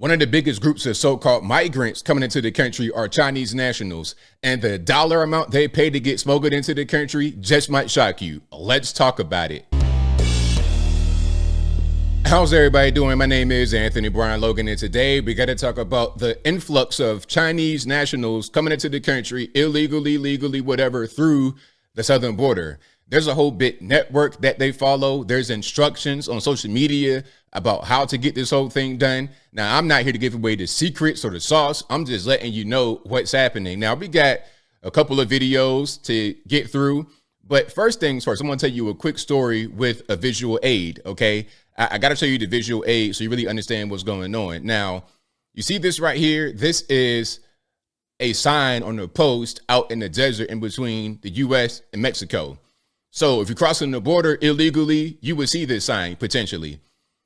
One of the biggest groups of so-called migrants coming into the country are Chinese nationals, and the dollar amount they pay to get smuggled into the country just might shock you. Let's talk about it. How's everybody doing? My name is Anthony Brian Logan, and today we got to talk about the influx of Chinese nationals coming into the country illegally, legally, whatever, through the southern border. There's a whole big network that they follow. There's instructions on social media about how to get this whole thing done. Now, I'm not here to give away the secrets or the sauce. I'm just letting you know what's happening. Now, we got a couple of videos to get through. But first things first, I'm going to tell you a quick story with a visual aid, okay? I got to show you the visual aid so you really understand what's going on. Now, you see this right here? This is a sign on a post out in the desert in between the U.S. and Mexico. So if you're crossing the border illegally, you would see this sign potentially.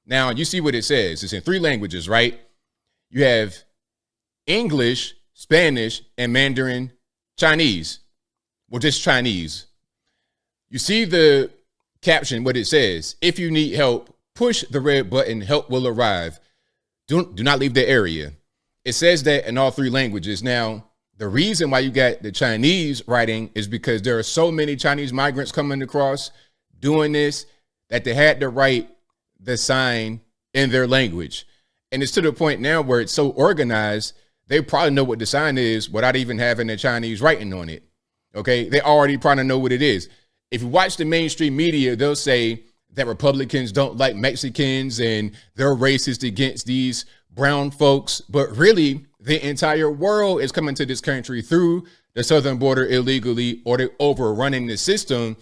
Now, you see what it says. It's in 3 languages, right? You have English, Spanish, and Mandarin Chinese. Well, just Chinese. You see the caption, what it says. If you need help, push the red button, help will arrive. Do not leave the area. It says that in all 3 languages. Now, the reason why you got the Chinese writing is because there are so many Chinese migrants coming across doing this that they had to write the sign in their language. And it's to the point now where it's so organized, they probably know what the sign is without even having the Chinese writing on it. Okay, they already probably know what it is. If you watch the mainstream media, they'll say that Republicans don't like Mexicans and they're racist against these brown folks. But really, the entire world is coming to this country through the southern border illegally, or they're overrunning the system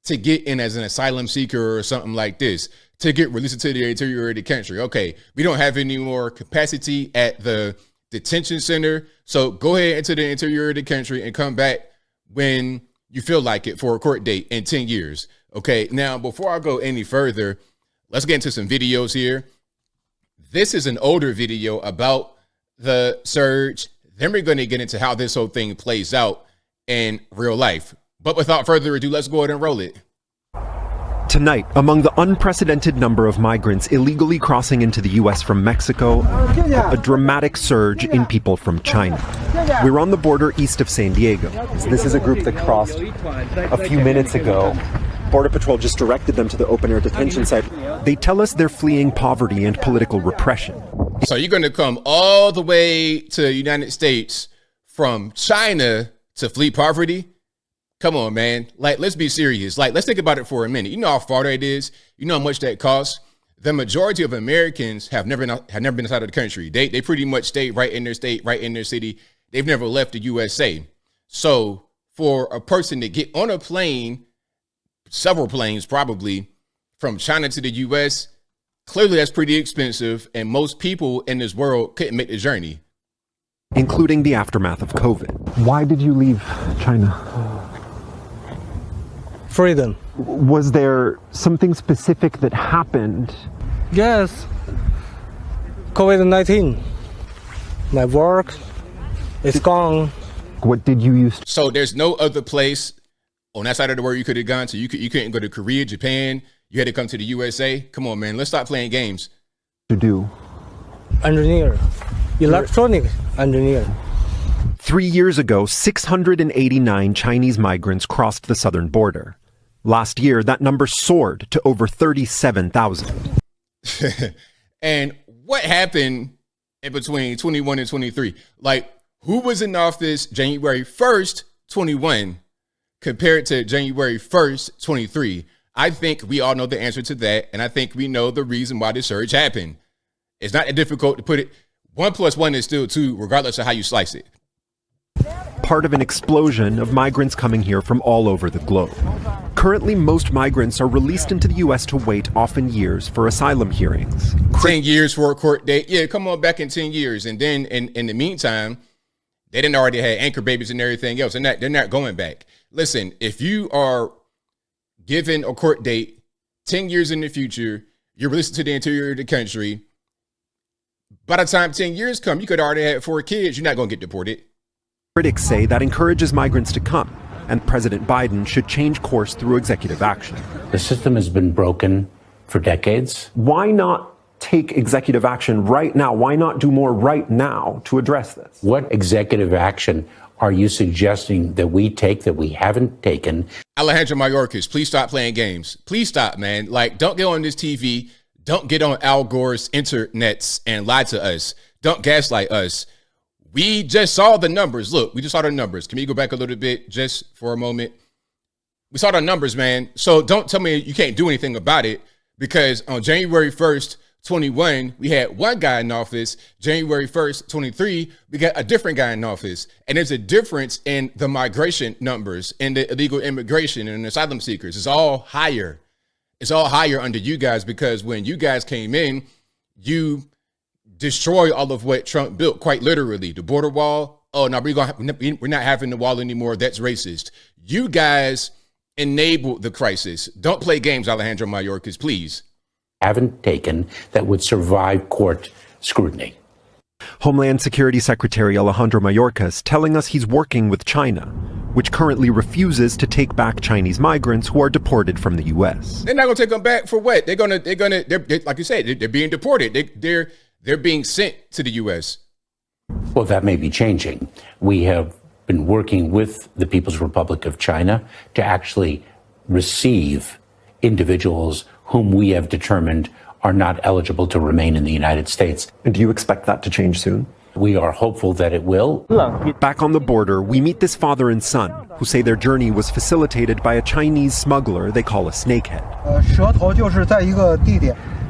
to get in as an asylum seeker or something like this, to get released into the interior of the country. Okay, we don't have any more capacity at the detention center, so go ahead into the interior of the country and come back when you feel like it for a court date in 10 years. Okay, now before I go any further, let's get into some videos here. This is an older video about the surge. Then we're going to get into how this whole thing plays out in real life. But without further ado, let's go ahead and roll it. Tonight, among the unprecedented number of migrants illegally crossing into the U.S. from Mexico, a dramatic surge in people from China. We're on the border east of San Diego. This is a group that crossed a few minutes ago. Border Patrol just directed them to the open-air detention site. They tell us they're fleeing poverty and political repression. So you're going to come all the way to the United States from China to flee poverty? Come on, man. Like, let's be serious. Like, let's think about it for a minute. You know how far that is? You know how much that costs? The majority of Americans have never been outside of the country. They pretty much stay right in their state, right in their city. They've never left the USA. So for a person to get on a plane, several planes probably, from China to the US, clearly that's pretty expensive, and most people in this world couldn't make the journey. Including the aftermath of COVID. Why did you leave China? Freedom. Was there something specific that happened? Yes. COVID-19. My work is gone. What did you use? So there's no other place on that side of the world you could have gone to. You couldn't go to Korea, Japan. You had to come to the USA. Come on, man. Let's stop playing games. To do? Engineer. Electronic engineer. 3 years ago, 689 Chinese migrants crossed the southern border. Last year, that number soared to over 37,000. And what happened in between 21 and 23? Like, who was in office January 1st, 21 compared to January 1st, 23? I think we all know the answer to that. And I think we know the reason why this surge happened. It's not difficult to put it. 1 + 1 is still 2, regardless of how you slice it. Part of an explosion of migrants coming here from all over the globe. Currently, most migrants are released into the U.S. to wait, often years, for asylum hearings. 10 years for a court date. Yeah, come on back in 10 years. And then in the meantime, they didn't already have anchor babies and everything else. And they're not going back. Listen, if you are given a court date 10 years in the future, you're released to the interior of the country. By the time 10 years come, you could already have 4 kids. You're not going to get deported. Critics say that encourages migrants to come, and President Biden should change course through executive action. The system has been broken for decades. Why not take executive action right now? Why not do more right now to address this? What executive action are you suggesting that we take that we haven't taken? Alejandro Mayorkas, please stop playing games. Please stop, man. Like, don't get on this TV. Don't get on Al Gore's internets and lie to us. Don't gaslight us. We just saw the numbers. Look, we just saw the numbers. Can we go back a little bit just for a moment? We saw the numbers, man. So don't tell me you can't do anything about it, because on January 1st, 21, we had one guy in office. January 1st, 23, we got a different guy in office. And there's a difference in the migration numbers and the illegal immigration and asylum seekers. It's all higher. It's all higher under you guys, because when you guys came in, you destroyed all of what Trump built, quite literally. The border wall. Oh, no, we're not having the wall anymore. That's racist. You guys enabled the crisis. Don't play games, Alejandro Mayorkas, please. Haven't taken that would survive court scrutiny. Homeland Security Secretary Alejandro Mayorkas telling us he's working with China, which currently refuses to take back Chinese migrants who are deported from the U.S. They're not going to take them back for what? They're like you said, they're being deported. They're being sent to the U.S. Well, that may be changing. We have been working with the People's Republic of China to actually receive individuals whom we have determined are not eligible to remain in the United States. And do you expect that to change soon? We are hopeful that it will. Back on the border, we meet this father and son who say their journey was facilitated by a Chinese smuggler they call a snakehead.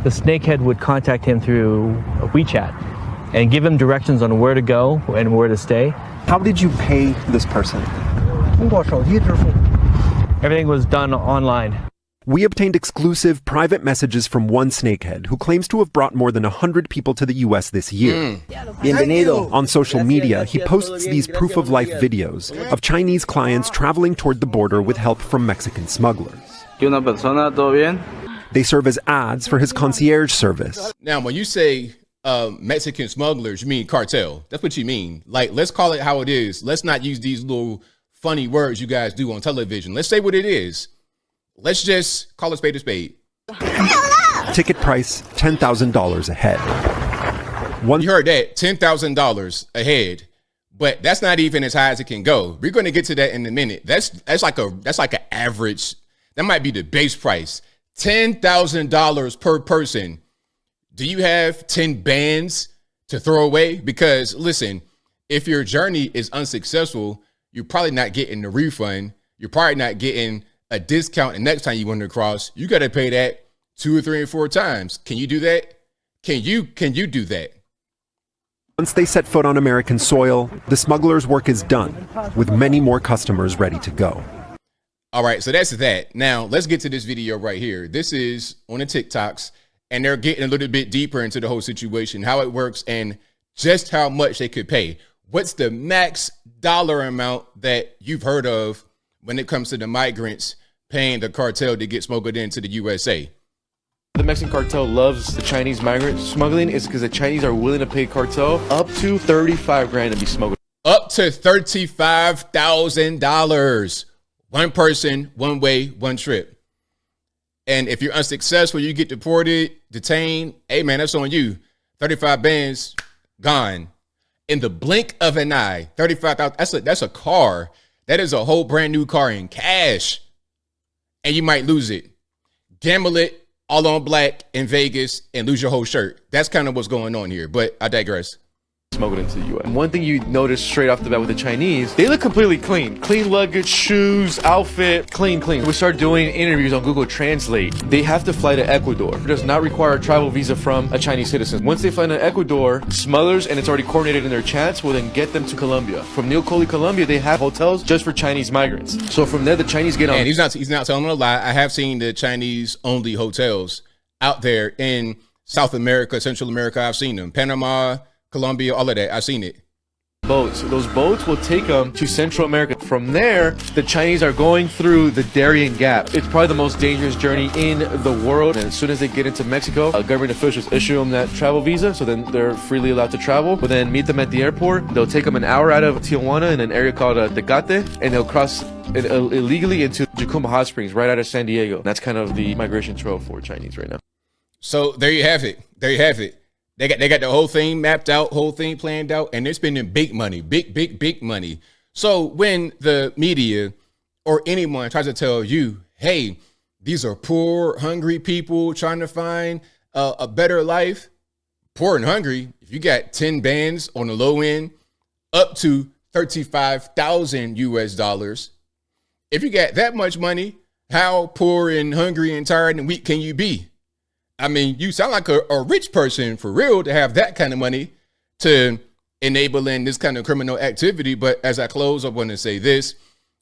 The snakehead would contact him through WeChat and give him directions on where to go and where to stay. How did you pay this person? Everything was done online. We obtained exclusive private messages from one snakehead who claims to have brought more than 100 people to the U.S. this year. On social media, he posts these proof-of-life videos of Chinese clients traveling toward the border with help from Mexican smugglers. They serve as ads for his concierge service. Now, when you say Mexican smugglers, you mean cartel. That's what you mean. Like, let's call it how it is. Let's not use these little funny words you guys do on television. Let's say what it is. Let's just call a spade a spade. Ticket price, $10,000 a head. You heard that, $10,000 a head. But that's not even as high as it can go. We're going to get to that in a minute. That's like an average. That might be the base price. $10,000 per person. Do you have 10 bands to throw away? Because listen, if your journey is unsuccessful, you're probably not getting the refund. You're probably not getting a discount. And next time you wander across, you got to pay that 2 or 3 or 4 times. Can you do that? Can you do that? Once they set foot on American soil, the smugglers' work is done, with many more customers ready to go. All right, so that's that. Now, let's get to this video right here. This is on the TikToks, and they're getting a little bit deeper into the whole situation, how it works, and just how much they could pay. What's the max dollar amount that you've heard of when it comes to the migrants paying the cartel to get smuggled into the USA? The Mexican cartel loves the Chinese migrant smuggling is because the Chinese are willing to pay cartel up to 35 grand to be smuggled. Up to $35,000. One person, one way, one trip. And if you're unsuccessful, you get deported, detained. Hey, man, that's on you. 35 bands, gone. In the blink of an eye, 35,000. That's a car. That is a whole brand new car in cash. And you might lose it. Gamble it all on black in Vegas and lose your whole shirt. That's kind of what's going on here, but I digress. Smuggled into the U.S. One thing you notice straight off the bat with the Chinese, they look completely clean. Clean luggage, shoes, outfit, clean. We start doing interviews on Google Translate. They have to fly to Ecuador. It does not require a travel visa from a Chinese citizen. Once they fly to Ecuador, smugglers, and it's already coordinated in their chats, will then get them to Colombia. From Neocoli, Colombia, they have hotels just for Chinese migrants. So from there, the Chinese get on. And he's not telling a lie. I have seen the Chinese-only hotels out there in South America, Central America. I've seen them. Panama, Colombia, all of that. I've seen it. Boats. Those boats will take them to Central America. From there, the Chinese are going through the Darien Gap. It's probably the most dangerous journey in the world. And as soon as they get into Mexico, government officials issue them that travel visa, so then they're freely allowed to travel. But then meet them at the airport. They'll take them an hour out of Tijuana in an area called Tecate, and they'll cross illegally into Jacumba Hot Springs right out of San Diego. That's kind of the migration trail for Chinese right now. So there you have it. There you have it. They got the whole thing mapped out, whole thing planned out, and they're spending big money, big money. So when the media or anyone tries to tell you, hey, these are poor, hungry people trying to find a better life, poor and hungry, if you got 10 bands on the low end, up to 35,000 US dollars, if you got that much money, how poor and hungry and tired and weak can you be? I mean, you sound like a rich person for real to have that kind of money to enabling this kind of criminal activity. But as I close, I want to say this.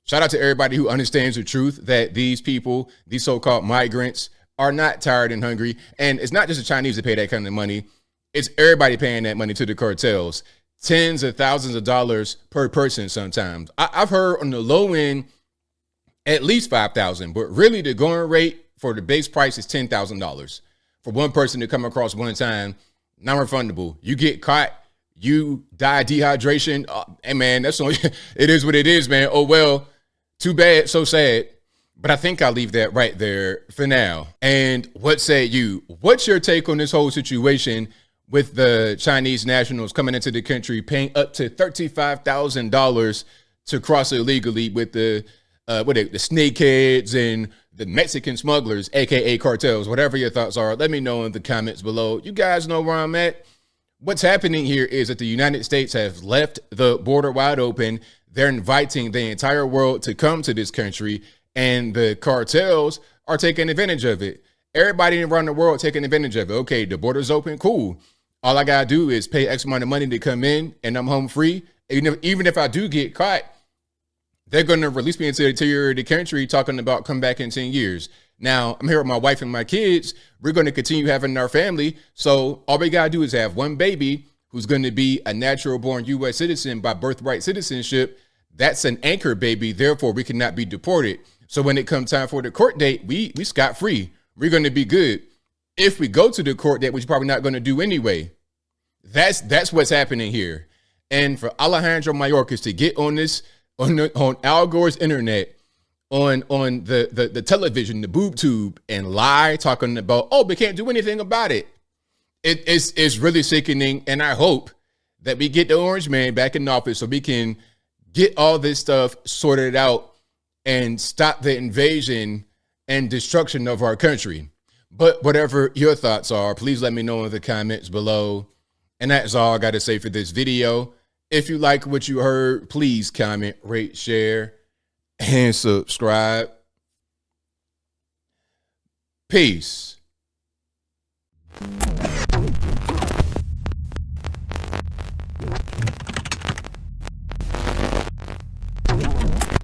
Shout out to everybody who understands the truth that these people, these so-called migrants, are not tired and hungry. And it's not just the Chinese that pay that kind of money. It's everybody paying that money to the cartels. Tens of thousands of dollars per person sometimes. I've heard on the low end, at least 5,000, but really the going rate for the base price is $10,000 for one person to come across one time, non-refundable. You get caught, you die dehydration. And man, that's only, it is what it is, man. Oh, well, too bad, so sad. But I think I'll leave that right there for now. And what say you? What's your take on this whole situation with the Chinese nationals coming into the country, paying up to $35,000 to cross illegally with the snakeheads and the Mexican smugglers, aka cartels? Whatever your thoughts are, let me know in the comments below. You guys know where I'm at. What's happening here is that the United States has left the border wide open. They're inviting the entire world to come to this country, and the cartels are taking advantage of it. Everybody around the world taking advantage of it. Okay, the border's open, cool. All I gotta do is pay X amount of money to come in, and I'm home free. Even if I do get caught, they're going to release me into the interior of the country talking about come back in 10 years. Now, I'm here with my wife and my kids. We're going to continue having our family. So all we got to do is have one baby who's going to be a natural born U.S. citizen by birthright citizenship. That's an anchor baby. Therefore, we cannot be deported. So when it comes time for the court date, we scot-free. We're going to be good. If we go to the court date, which we're probably not going to do anyway, that's what's happening here. And for Alejandro Mayorkas to get on this, on Al Gore's internet, on the television, the boob tube, and lie, talking about, oh, we can't do anything about it. It's really sickening. And I hope that we get the orange man back in office so we can get all this stuff sorted out and stop the invasion and destruction of our country. But whatever your thoughts are, please let me know in the comments below. And that's all I got to say for this video. If you like what you heard, please comment, rate, share, and subscribe. Peace.